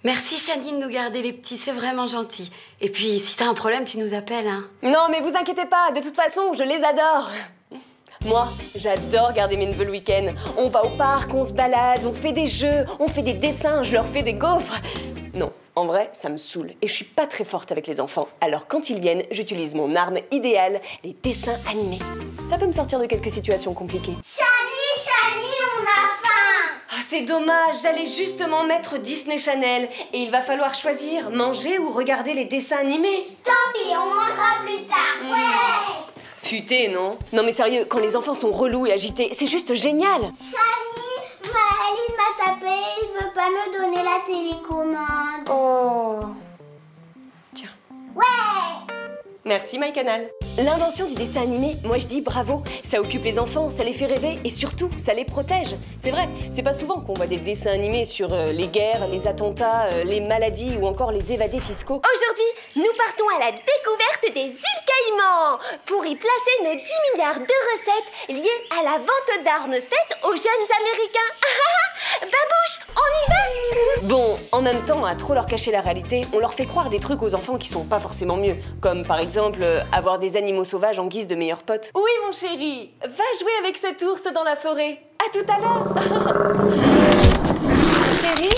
Merci Chani de nous garder les petits, c'est vraiment gentil. Et puis, si t'as un problème, tu nous appelles, hein. Non, mais vous inquiétez pas, de toute façon, je les adore. Moi, j'adore garder mes neveux le week-end. On va au parc, on se balade, on fait des jeux, on fait des dessins, je leur fais des gaufres. Non, en vrai, ça me saoule et je suis pas très forte avec les enfants. Alors quand ils viennent, j'utilise mon arme idéale, les dessins animés. Ça peut me sortir de quelques situations compliquées. Chani, on a faim! Ah, c'est dommage, j'allais justement mettre Disney Channel et il va falloir choisir manger ou regarder les dessins animés. Tant pis, on mangera plus tard, ouais! Futé, non? Non mais sérieux, quand les enfants sont relous et agités, c'est juste génial! Chani, Maëline m'a tapé, il veut pas me donner la télécommande. Oh... Tiens. Ouais! Merci MyCanal. L'invention du dessin animé, moi je dis bravo. Ça occupe les enfants, ça les fait rêver et surtout, ça les protège. C'est vrai, c'est pas souvent qu'on voit des dessins animés sur les guerres, les attentats, les maladies ou encore les évadés fiscaux. Aujourd'hui, nous partons à la découverte des îles Caïmans pour y placer nos 10 milliards de recettes liées à la vente d'armes faites aux jeunes Américains. Babouche, on y va? Bon, en même temps, à trop leur cacher la réalité, on leur fait croire des trucs aux enfants qui sont pas forcément mieux. Comme par exemple, avoir des animaux sauvages en guise de meilleurs potes. Oui mon chéri, va jouer avec cet ours dans la forêt. À tout à l'heure. Chéri?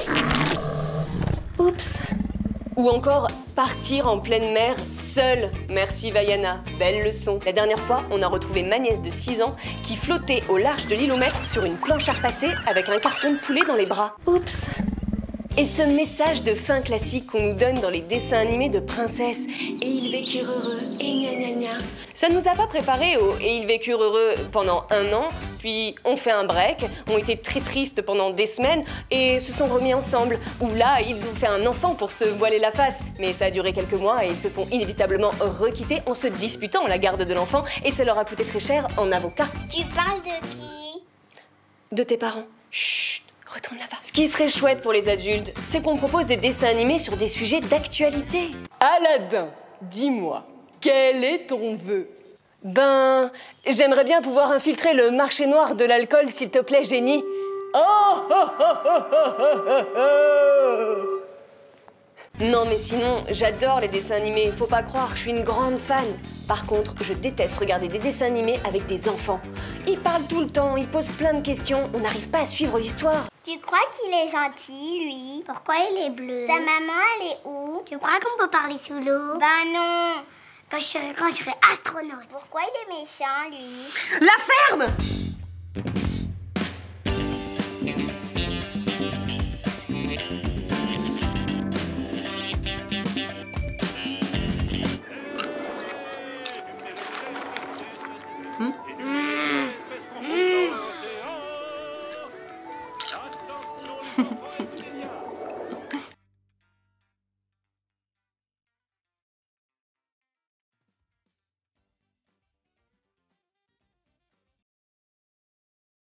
Oups. Ou encore, partir en pleine mer seule. Merci Vaiana, belle leçon. La dernière fois, on a retrouvé ma nièce de 6 ans qui flottait au large de l'îlomètre sur une planche à repasser avec un carton de poulet dans les bras. Oups. Et ce message de fin classique qu'on nous donne dans les dessins animés de princesses. Et ils vécurent heureux, et gna gna gna. Ça nous a pas préparé au et ils vécurent heureux pendant 1 an, puis ont fait un break, ont été très tristes pendant des semaines et se sont remis ensemble. Ou là, ils ont fait un enfant pour se voiler la face. Mais ça a duré quelques mois et ils se sont inévitablement requittés en se disputant la garde de l'enfant et ça leur a coûté très cher en avocat. Tu parles de qui? De tes parents. Chut. Retourne là-bas. Ce qui serait chouette pour les adultes, c'est qu'on propose des dessins animés sur des sujets d'actualité. Aladdin, dis-moi, quel est ton vœu? Ben, j'aimerais bien pouvoir infiltrer le marché noir de l'alcool, s'il te plaît, génie. Oh. Non mais sinon, j'adore les dessins animés, faut pas croire, je suis une grande fan. Par contre, je déteste regarder des dessins animés avec des enfants. Ils parlent tout le temps, ils posent plein de questions, on n'arrive pas à suivre l'histoire. Tu crois qu'il est gentil, lui? Pourquoi il est bleu? Sa maman, elle est où? Tu crois qu'on peut parler sous l'eau? Ben non! Quand je serai astronaute. Pourquoi il est méchant, lui? La ferme!